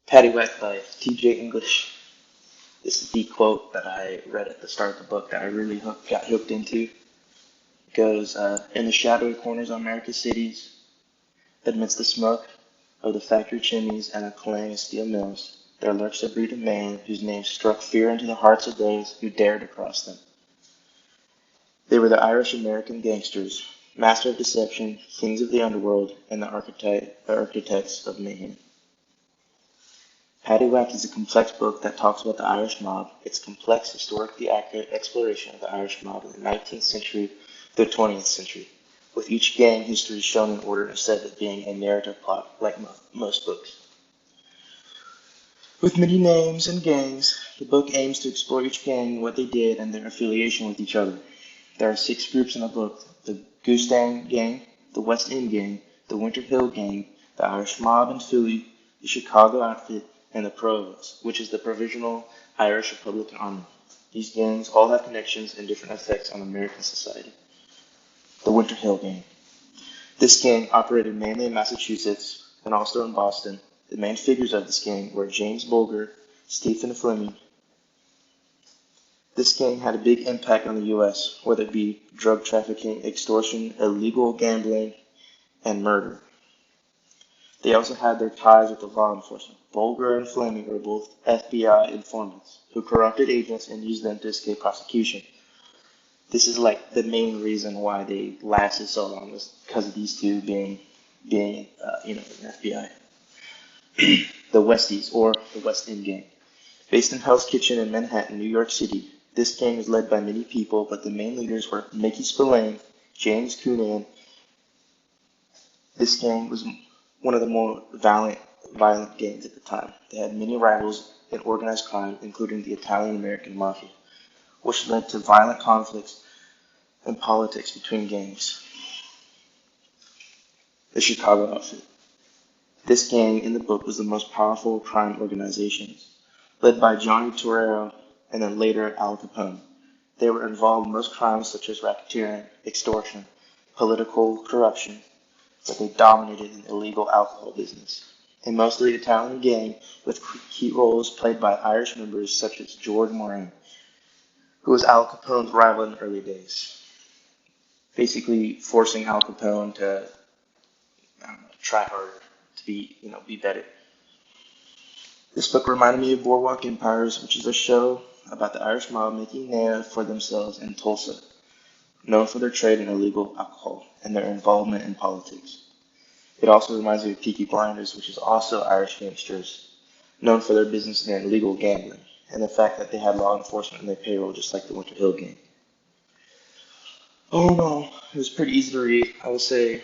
Paddywhack by T.J. English. This is the quote that I read at the start of the book that I really got hooked into. It goes, in the shadowy corners of America's cities, amidst the smoke of the factory chimneys and a clang of steel mills, there lurks a breed of man whose name struck fear into the hearts of those who dared to cross them. They were the Irish-American gangsters, master of deception, kings of the underworld, and the architects of mayhem. Paddywhack is a complex book that talks about the Irish mob, its complex, historically accurate exploration of the Irish mob in the 19th century through the 20th century, with each gang history shown in order instead of being a narrative plot like most books. With many names and gangs, the book aims to explore each gang, what they did, and their affiliation with each other. There are 6 groups in the book: the Goose Gang, the West End Gang, the Winter Hill Gang, the Irish Mob in Philly, the Chicago Outfit, and the Provost, which is the Provisional Irish Republican Army. These gangs all have connections and different effects on American society. The Winter Hill Gang. This gang operated mainly in Massachusetts and also in Boston. The main figures of this gang were James Bulger, Stephen Fleming. This gang had a big impact on the U.S., whether it be drug trafficking, extortion, illegal gambling, and murder. They also had their ties with the law enforcement. Bulger and Fleming were both FBI informants who corrupted agents and used them to escape prosecution. This is like the main reason why they lasted so long, was because of these two being in FBI. The Westies, or the West End Gang. Based in Hell's Kitchen in Manhattan, New York City, this gang was led by many people, but the main leaders were Mickey Spillane, James Coonan. This gang was one of the more violent gangs at the time. They had many rivals in organized crime, including the Italian-American Mafia, which led to violent conflicts and politics between gangs. The Chicago Outfit. This gang in the book was the most powerful crime organization, led by Johnny Torero and then later Al Capone. They were involved in most crimes such as racketeering, extortion, political corruption, but they dominated in illegal alcohol business. A mostly Italian gang with key roles played by Irish members such as George Moran, who was Al Capone's rival in the early days, basically forcing Al Capone to try harder, to be better. This book reminded me of Boardwalk Empires, which is a show about the Irish mob making a name for themselves in Tulsa, known for their trade in illegal alcohol and their involvement in politics. It also reminds me of Peaky Blinders, which is also Irish gangsters, known for their business in illegal gambling, and the fact that they had law enforcement in their payroll, just like the Winter Hill Gang. Oh no, it was pretty easy to read. I would say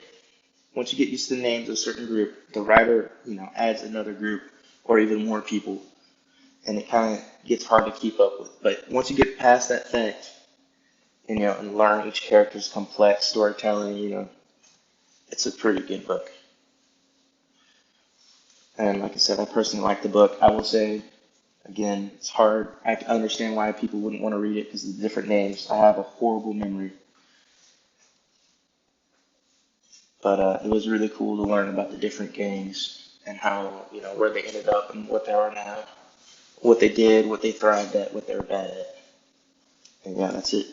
once you get used to the names of a certain group, the writer, adds another group or even more people, and it kind of gets hard to keep up with. But once you get past that fact, and learn each character's complex storytelling, it's a pretty good book. And like I said, I personally like the book. I will say, again, it's hard. I can understand why people wouldn't want to read it because of the different names. I have a horrible memory. But it was really cool to learn about the different gangs and how, where they ended up and what they are now, what they did, what they thrived at, what they were bad at. And yeah, that's it.